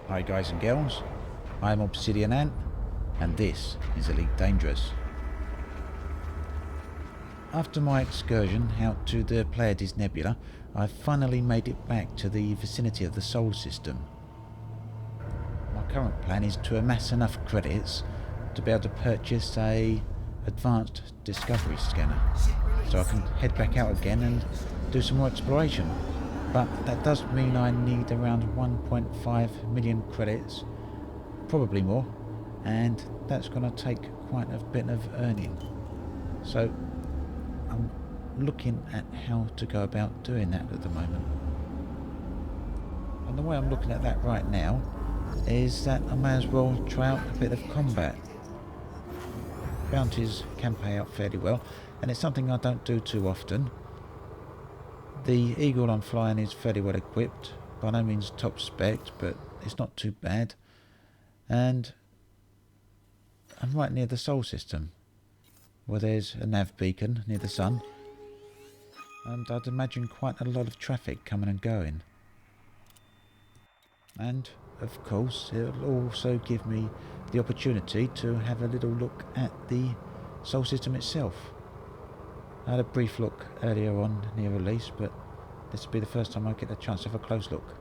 Hi guys and girls, I'm Obsidian Ant, and this is Elite Dangerous. After my excursion out to the Pleiades Nebula, I've finally made it back to the vicinity of the Sol system. My current plan is to amass enough credits to be able to purchase a advanced discovery scanner, so I can head back out again and do some more exploration. But that does mean I need around 1.5 million credits, probably more, and that's going to take quite a bit of earning. So I'm looking at how to go about doing that at the moment. And the way I'm looking at that right now is that I may as well try out a bit of combat. Bounties can pay out fairly well, and it's something I don't do too often. The Eagle I'm flying is fairly well equipped, by no means top spec, but it's not too bad. And I'm right near the Sol system, where there's a nav beacon near the sun, and I'd imagine quite a lot of traffic coming and going. And of course it'll also give me the opportunity to have a little look at the Sol system itself. I had a brief look earlier on near release, but this will be the first time I get a chance to have a close look.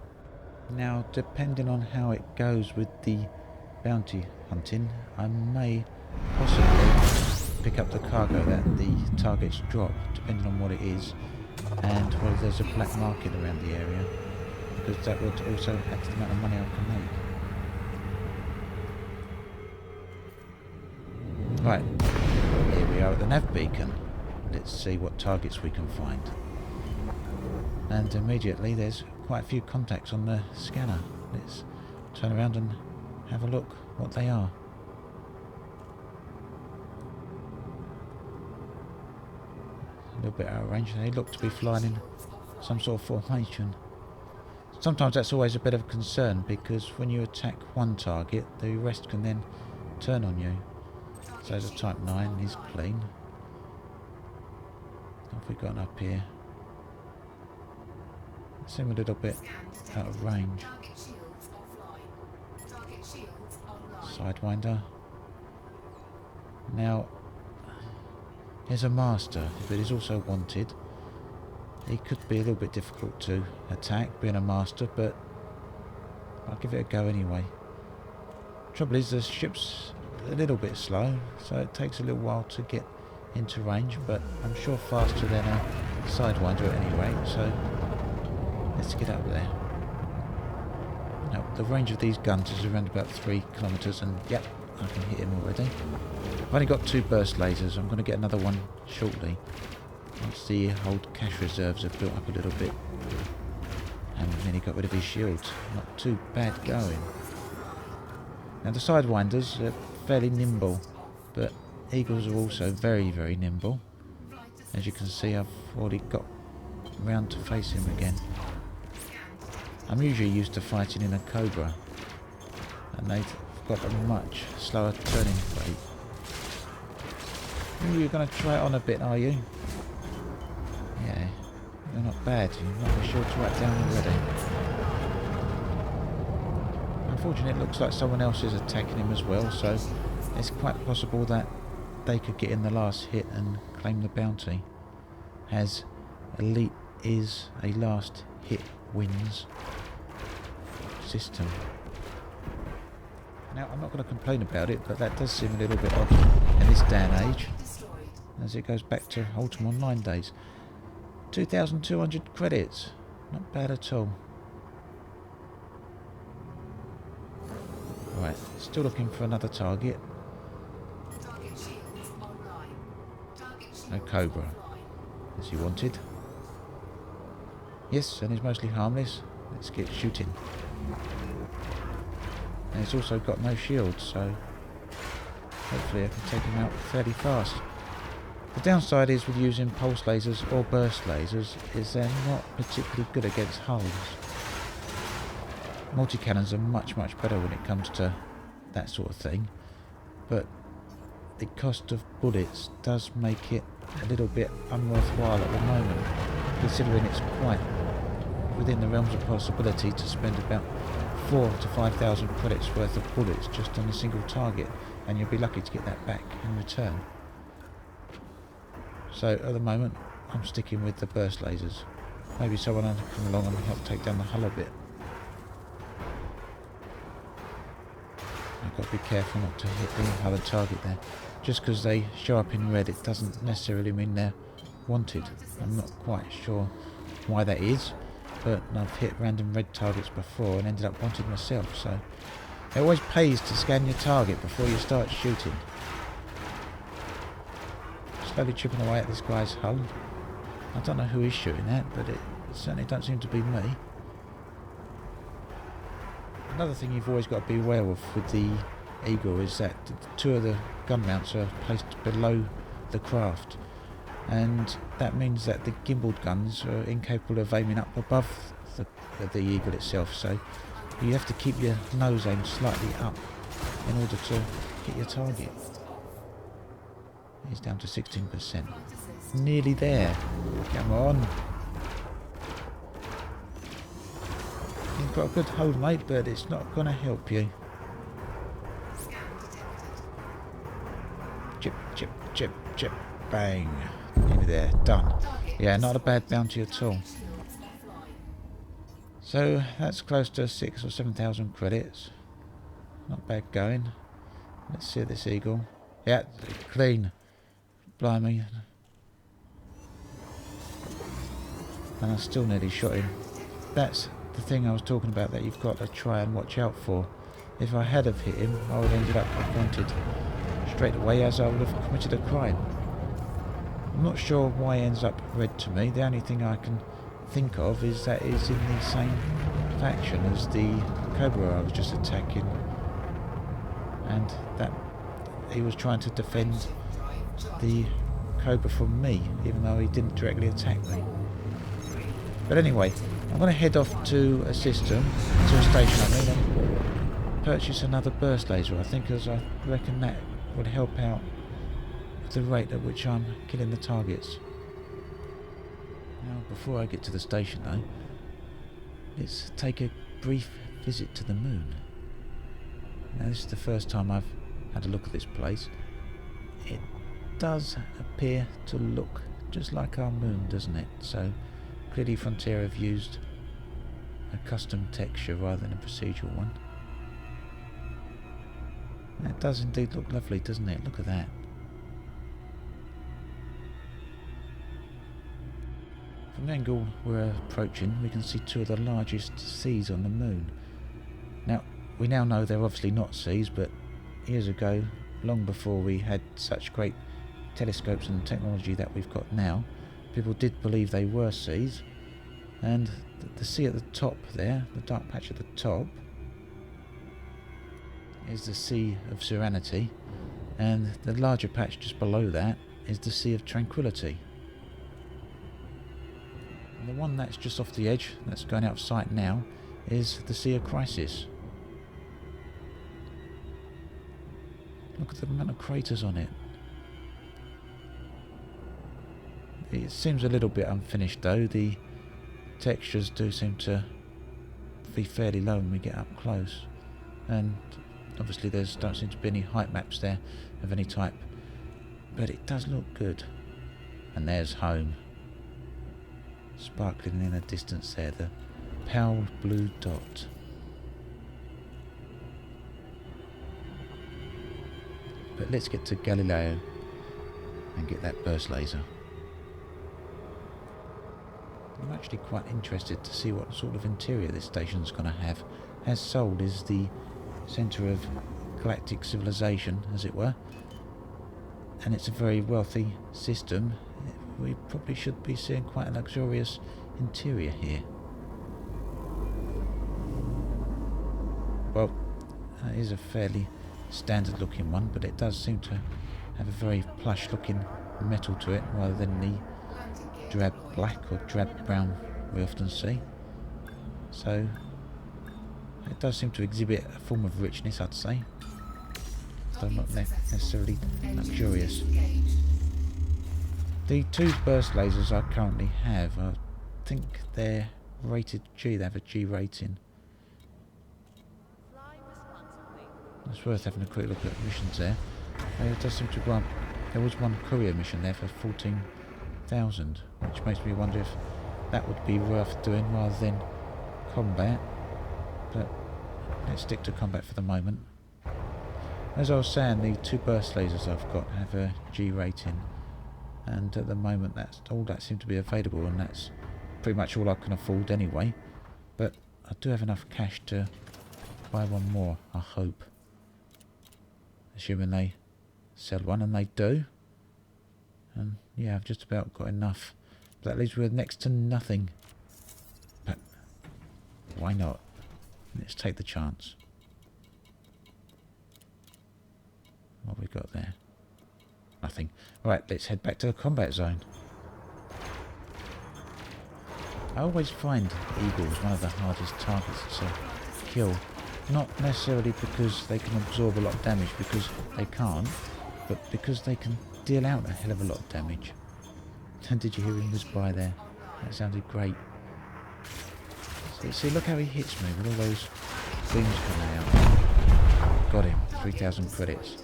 Now, depending on how it goes with the bounty hunting, I may possibly pick up the cargo that the targets drop, depending on what it is, and whether there's a black market around the area, because that would also add to the amount of money I can make. Right, here we are at the nav beacon. Let's see what targets we can find. And immediately there's quite a few contacts on the scanner. Let's turn around and have a look what they are. A little bit out of range. They look to be flying in some sort of formation. Sometimes that's always a bit of a concern, because when you attack one target, the rest can then turn on you. So the Type 9 is clean. What have we got up here? Seem a little bit out of range. Sidewinder. Now, here's a master, but he's also wanted. He could be a little bit difficult to attack, being a master, but I'll give it a go anyway. Trouble is, the ship's a little bit slow, so it takes a little while to get into range, but I'm sure faster than a Sidewinder at any rate, so let's get up there. Now, the range of these guns is around about 3 kilometers, and yep, I can hit him already. I've only got 2 burst lasers. I'm going to get another one shortly, once the old cash reserves have built up a little bit. And then he got rid of his shields. Not too bad going. Now, the Sidewinders are fairly nimble, but Eagles are also very, very nimble. As you can see, I've already got round to face him again. I'm usually used to fighting in a Cobra, and they've got a much slower turning rate. You're going to try it on a bit, are you? Yeah, you're not bad. You've got the shields right down already. Unfortunately, it looks like someone else is attacking him as well, so it's quite possible that they could get in the last hit and claim the bounty, as Elite is a last hit wins system. Now, I'm not going to complain about it, but that does seem a little bit odd in this day and age, as it goes back to Ultima Online days. 2,200 credits, not bad at all. Right, still looking for another target. A Cobra, as you wanted. Yes, and he's mostly harmless. Let's get shooting. And he's also got no shield, so hopefully I can take him out fairly fast. The downside is with using pulse lasers or burst lasers is they're not particularly good against hulls. Multi-cannons are much, much better when it comes to that sort of thing, but the cost of bullets does make it a little bit unworthwhile at the moment, considering it's quite within the realms of possibility to spend about 4,000 to 5,000 credits worth of bullets just on a single target, and you'll be lucky to get that back in return. So at the moment I'm sticking with the burst lasers. Maybe someone will come along and help take down the hull a bit. I've got to be careful not to hit the other target there. Just because they show up in red, it doesn't necessarily mean they're wanted. I'm not quite sure why that is, but I've hit random red targets before and ended up wanted myself, so it always pays to scan your target before you start shooting. Slowly chipping away at this guy's hull. I don't know who he's shooting at, but it certainly don't seem to be me. Another thing you've always got to be aware of with the Eagle is that two of the gun mounts are placed below the craft, and that means that the gimbaled guns are incapable of aiming up above the Eagle itself, so you have to keep your nose aimed slightly up in order to hit your target. He's down to 16%. Nearly there. Come on. You've got a good hold, mate, but it's not going to help you. Chip, chip, chip, chip, bang. Nearly there. Done. Yeah, not a bad bounty at all. So that's close to 6,000 or 7,000 credits. Not bad going. Let's see this Eagle. Yeah, clean. Blimey. And I still nearly shot him. That's the thing I was talking about that you've got to try and watch out for. If I had have hit him, I would have ended up wanted straight away, as I would have committed a crime. I'm not sure why he ends up red to me. The only thing I can think of is that he's in the same faction as the Cobra I was just attacking, and that he was trying to defend the Cobra from me, even though he didn't directly attack me. But anyway, I'm going to head off to a system, to a station and purchase another burst laser, I think, as I reckon that would help out the rate at which I'm killing the targets. Now, before I get to the station though, let's take a brief visit to the moon. Now, this is the first time I've had a look at this place. It does appear to look just like our moon, doesn't it? So clearly Frontier have used a custom texture rather than a procedural one. That does indeed look lovely, doesn't it? Look at that. From the angle we're approaching, we can see two of the largest seas on the moon. Now, we now know they're obviously not seas, but years ago, long before we had such great telescopes and technology that we've got now, people did believe they were seas, and the sea at the top there, the dark patch at the top, is the Sea of Serenity, and the larger patch just below that is the Sea of Tranquility. And the one that's just off the edge, that's going out of sight now, is the Sea of Crisis. Look at the amount of craters on it. It seems a little bit unfinished though. The textures do seem to be fairly low when we get up close, and obviously don't seem to be any height maps there of any type, but it does look good. And there's home, sparkling in the distance there, the pale blue dot. But let's get to Galileo and get that burst laser. I'm actually quite interested to see what sort of interior this station's going to have, as Sol is the centre of galactic civilization, as it were, and it's a very wealthy system. We probably should be seeing quite a luxurious interior here. Well, that is a fairly standard looking one, but it does seem to have a very plush looking metal to it rather than the drab black or drab brown we often see. So it does seem to exhibit a form of richness, I'd say, though not necessarily luxurious. The two burst lasers I currently have, I think they're rated G. They have a G rating. It's worth having a quick look at missions there. It does seem to grant... There was one courier mission there for 14,000, which makes me wonder if that would be worth doing rather than combat. But let's stick to combat for the moment. As I was saying, the 2 burst lasers I've got have a G rating, and at the moment that's all that seems to be available, and that's pretty much all I can afford anyway. But I do have enough cash to buy one more, I hope. Assuming they sell one, and they do. And yeah, I've just about got enough. But that leaves me with next to nothing. But why not? Let's take the chance. What have we got there? Nothing. Right, let's head back to the combat zone. I always find eagles one of the hardest targets to kill. Not necessarily because they can absorb a lot of damage, because they can't, but because they can deal out a hell of a lot of damage. And did you hear him whiz by there? That sounded great. See, look how he hits me with all those beams coming out. Got him. 3,000 credits.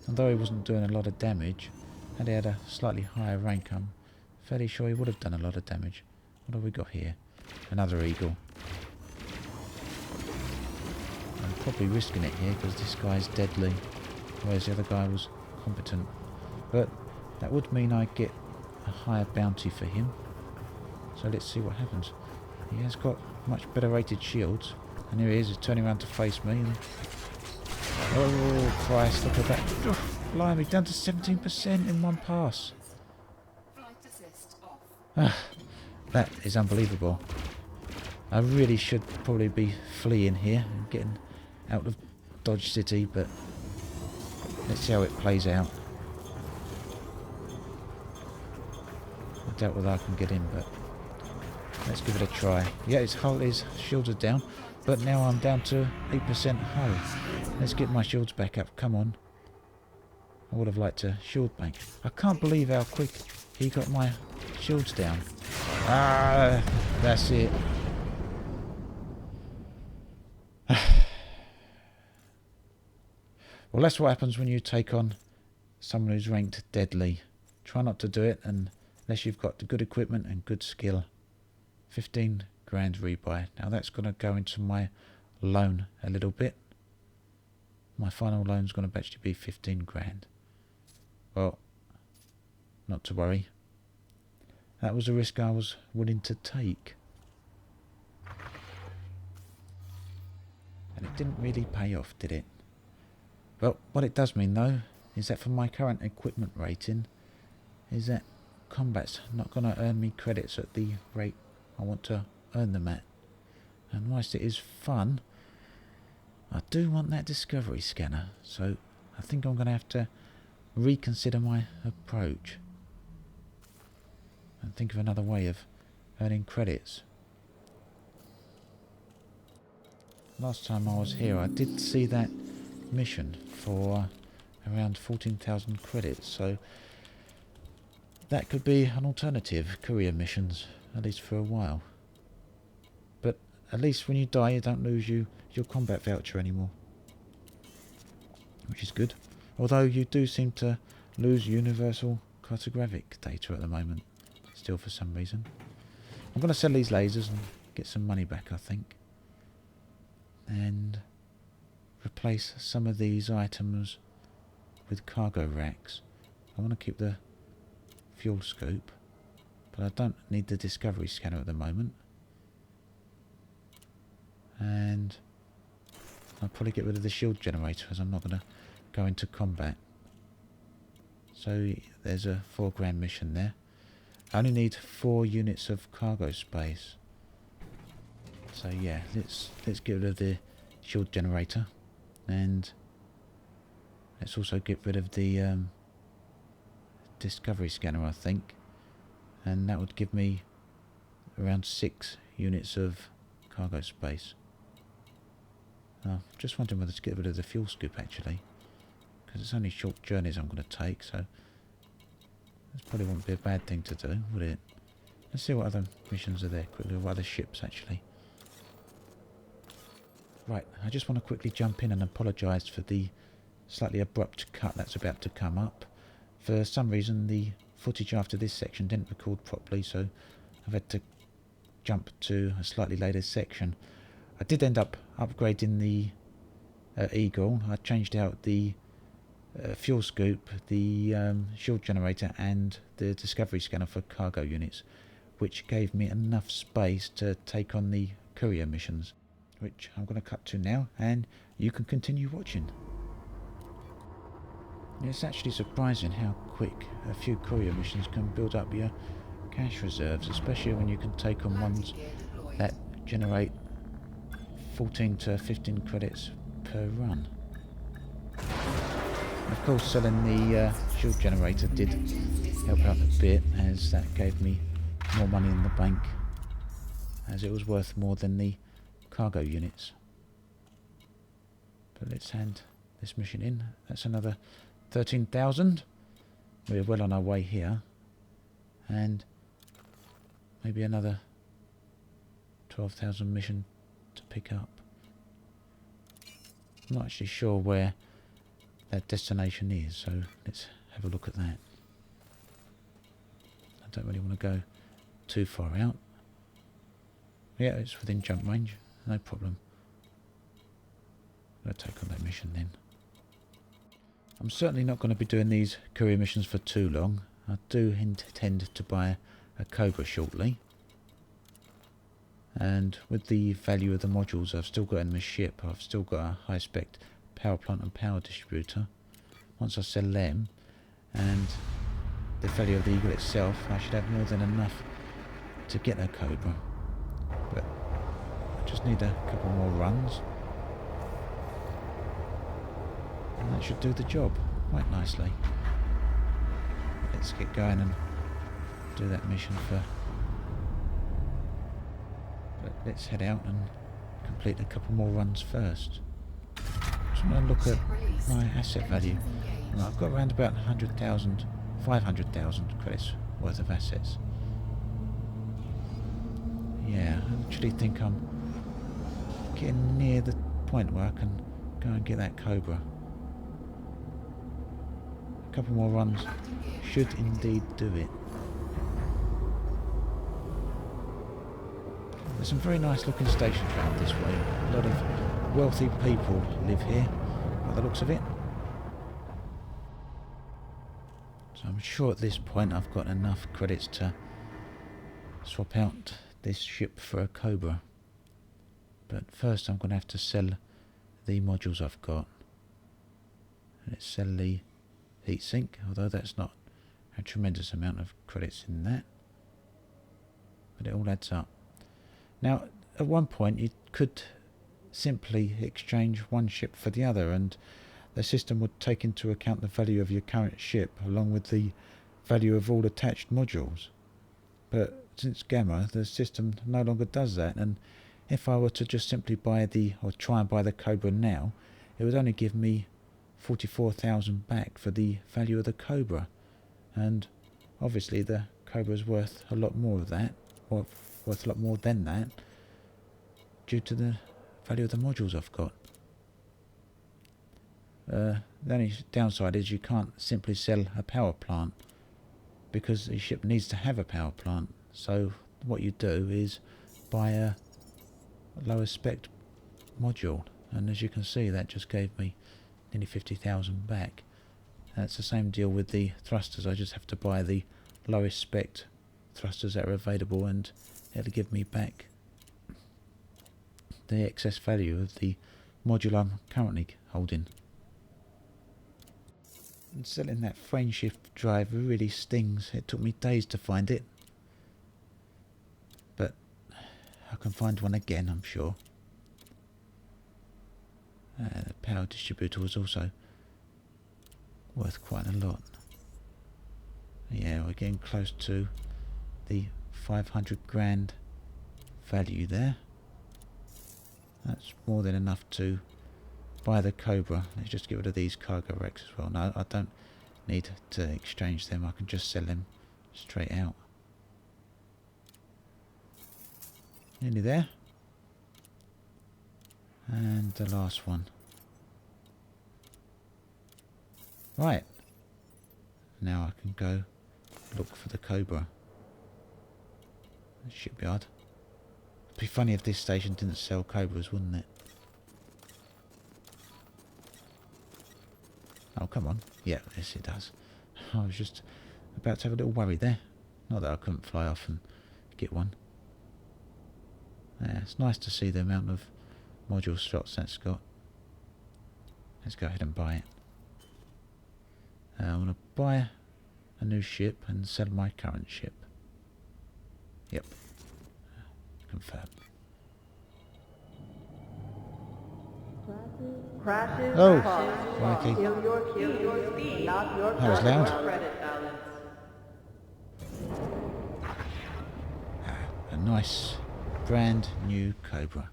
Although he wasn't doing a lot of damage, had he had a slightly higher rank, I'm fairly sure he would have done a lot of damage. What have we got here? Another eagle. I'm probably risking it here because this guy's deadly, whereas the other guy was competent. But that would mean I get a higher bounty for him. So let's see what happens. He has got much better rated shields. And here he is, he's turning around to face me. And oh Christ, look at that. Oh, blimey, down to 17% in one pass. That is unbelievable. I really should probably be fleeing here and getting out of Dodge City, but let's see how it plays out. I doubt whether I can get in, but let's give it a try. Yeah, his shields are down, but now I'm down to 8% hull. Let's get my shields back up. Come on. I would have liked to shield bank. I can't believe how quick he got my shields down. Ah, that's it. Well, that's what happens when you take on someone who's ranked deadly. Try not to do it unless you've got the good equipment and good skill. 15 grand rebuy. Now that's going to go into my loan a little bit. My final loan's going to actually be 15 grand. Well, not to worry. That was a risk I was willing to take. And it didn't really pay off, did it? Well, what it does mean though, is that for my current equipment rating, is that combat's not going to earn me credits at the rate I want to earn them at. And whilst it is fun, I do want that discovery scanner, so I think I'm going to have to reconsider my approach and think of another way of earning credits. Last time I was here I did see that mission for around 14,000 credits, so that could be an alternative, courier missions, at least for a while. But at least when you die you don't lose your combat voucher anymore, which is good. Although you do seem to lose universal cartographic data at the moment, still for some reason. I'm going to sell these lasers and get some money back, I think. And replace some of these items with cargo racks. I want to keep the fuel scoop, but I don't need the discovery scanner at the moment. And I'll probably get rid of the shield generator as I'm not going to go into combat. So there's a 4 grand mission there. I only need 4 units of cargo space. So yeah, let's get rid of the shield generator, and let's also get rid of the discovery scanner, I think, and that would give me around 6 units of cargo space. Just wondering whether to get rid of the fuel scoop actually, because it's only short journeys I'm going to take, so this probably wouldn't be a bad thing to do, would it? Let's see what other missions are there quickly, or other ships actually. Right, I just want to quickly jump in and apologise for the slightly abrupt cut that's about to come up. For some reason the footage after this section didn't record properly, so I've had to jump to a slightly later section. I did end up upgrading the Eagle. I changed out the fuel scoop, the shield generator and the discovery scanner for cargo units, which gave me enough space to take on the courier missions, which I'm going to cut to now, and you can continue watching. It's actually surprising how quick a few courier missions can build up your cash reserves, especially when you can take on ones that generate 14 to 15 credits per run. Of course, selling the shield generator did help out a bit, as that gave me more money in the bank, as it was worth more than the cargo units. But let's hand this mission in. That's another 13,000. We're well on our way here, and maybe another 12,000 mission to pick up. I'm not actually sure where that destination is, so let's have a look at that. I don't really want to go too far out. Yeah, it's within jump range, no problem. I'm going to take on that mission then. I'm certainly not going to be doing these courier missions for too long. I do intend to buy a Cobra shortly. And with the value of the modules I've still got in my ship, I've still got a high spec power plant and power distributor. Once I sell them and the value of the Eagle itself, I should have more than enough to get a Cobra. But I just need a couple more runs, and that should do the job quite nicely. Let's get going and do that mission for... But let's head out and complete a couple more runs first. Just want to look at my asset value. Well, I've got around about 100,000, 500,000 credits worth of assets. Yeah, I actually think I'm getting near the point where I can go and get that Cobra. A couple more runs should indeed do it. There's some very nice looking stations around this way. A lot of wealthy people live here, by the looks of it. So I'm sure at this point I've got enough credits to swap out this ship for a Cobra. But first I'm going to have to sell the modules I've got. Let's sell the heatsink, although that's not a tremendous amount of credits in that. But it all adds up. Now, at one point you could simply exchange one ship for the other, and the system would take into account the value of your current ship along with the value of all attached modules. But since Gamma, the system no longer does that, and if I were to just simply buy or try and buy the Cobra now, it would only give me 44,000 back for the value of the Cobra, and obviously the Cobra's worth a lot more of that, or worth a lot more than that, due to the value of the modules I've got. The only downside is you can't simply sell a power plant, because the ship needs to have a power plant. So what you do is buy a lower spec module, and as you can see that just gave me nearly 50,000 back. That's the same deal with the thrusters. I just have to buy the lowest spec thrusters that are available, and it'll give me back the excess value of the module I'm currently holding. And selling that frame shift drive really stings. It took me days to find it, but I can find one again, I'm sure. The power distributor was also worth quite a lot. Yeah, we're getting close to the 500 grand value there. That's more than enough to buy the Cobra. Let's just get rid of these cargo wrecks as well. No, I don't need to exchange them. I can just sell them straight out. Nearly there. And the last one. Right. Now I can go look for the Cobra. The shipyard. It'd be funny if this station didn't sell Cobras, wouldn't it? Oh, come on. Yeah, yes it does. I was just about to have a little worry there. Not that I couldn't fly off and get one. Yeah, it's nice to see the amount of module slots that's got. Let's go ahead and buy it. I want to buy a new ship and sell my current ship. Yep. Confirm. Crashes, Oh, crashes, crikey. kill your speed, not your That was loud. credit balance. A nice brand new Cobra.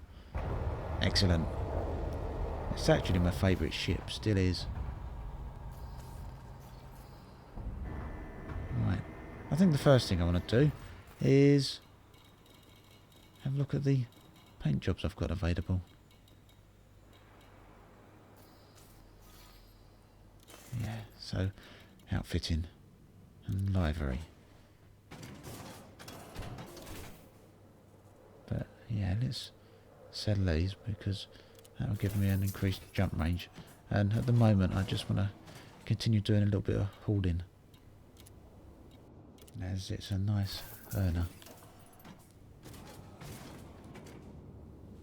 Excellent. It's actually my favourite ship, still is. Right. I think the first thing I want to do is have a look at the paint jobs I've got available. Yeah, so outfitting and livery. But yeah, let's sell these because that will give me an increased jump range. And at the moment I just want to continue doing a little bit of hauling, as it's a nice earner.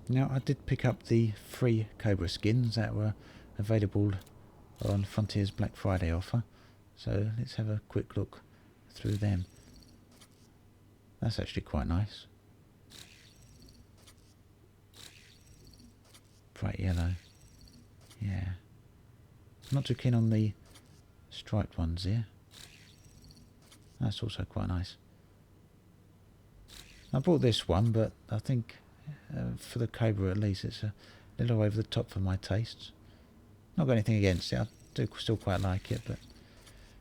Now I did pick up the free Cobra skins that were available on Frontier's Black Friday offer, so let's have a quick look through them. That's actually quite nice. Bright yellow. Yeah. Not too keen on the striped ones here. That's also quite nice. I bought this one, but I think for the Cobra at least it's a little over the top for my tastes. Not got anything against it, I do still quite like it, but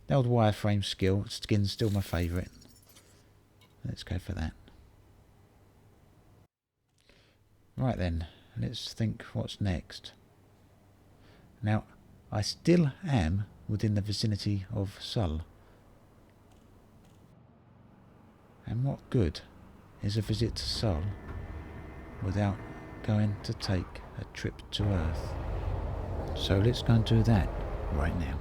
the old wireframe skin's still my favourite. Let's go for that. Right then, let's think what's next. Now, I still am within the vicinity of Sol. And what good is a visit to Sol without going to take a trip to Earth? So let's go and do that right now.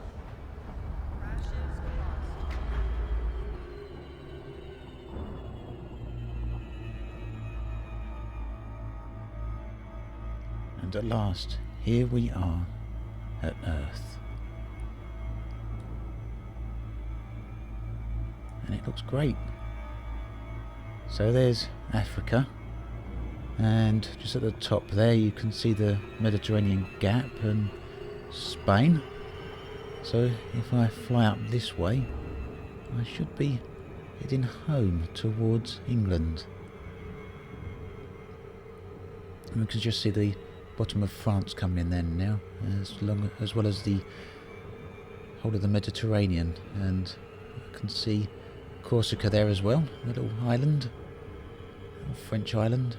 And at last, here we are at Earth. And it looks great. So there's Africa, and just at the top there you can see the Mediterranean Gap and Spain. So if I fly up this way, I should be heading home towards England. And we can just see the bottom of France coming in there now, as well as the whole of the Mediterranean, and I can see Corsica there as well, a little island, a French island.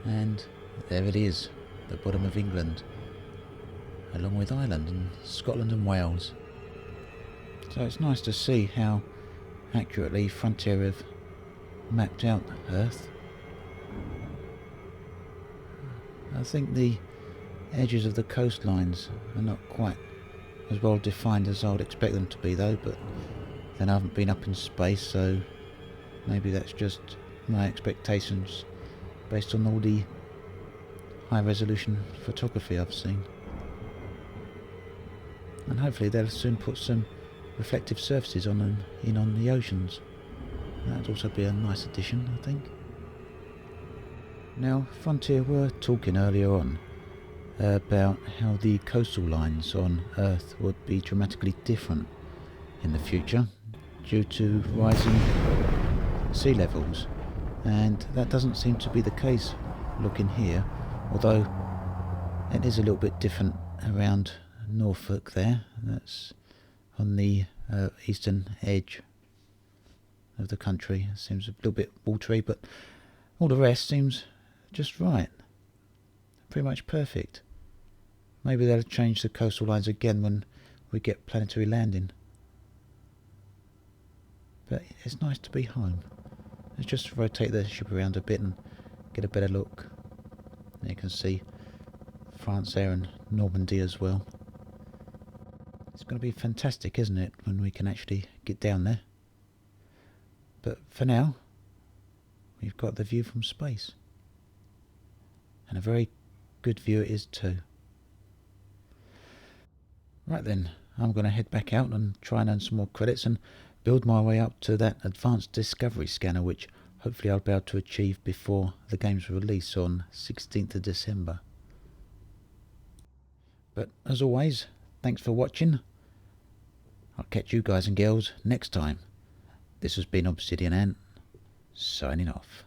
And there it is, the bottom of England, along with Ireland and Scotland and Wales. So it's nice to see how accurately Frontier have mapped out Earth. I think the edges of the coastlines are not quite as well defined as I would expect them to be though, but then I haven't been up in space, so maybe that's just my expectations based on all the high resolution photography I've seen. And hopefully they'll soon put some reflective surfaces on them on the oceans. That'd also be a nice addition, I think. Now, Frontier were talking earlier on about how the coastal lines on Earth would be dramatically different in the future due to rising sea levels, and that doesn't seem to be the case looking here, although it is a little bit different around Norfolk there. That's on the eastern edge of the country. It seems a little bit watery, but all the rest seems just right. Pretty much perfect. Maybe they'll change the coastal lines again when we get planetary landing. But it's nice to be home. Let's just rotate the ship around a bit and get a better look. And you can see France there and Normandy as well. It's going to be fantastic, isn't it, when we can actually get down there. But for now, we've got the view from space. And a very good view it is too. Right then, I'm going to head back out and try and earn some more credits and build my way up to that advanced discovery scanner, which hopefully I'll be able to achieve before the game's release on 16th of December. But as always, thanks for watching. I'll catch you guys and girls next time. This has been Obsidian Ant, signing off.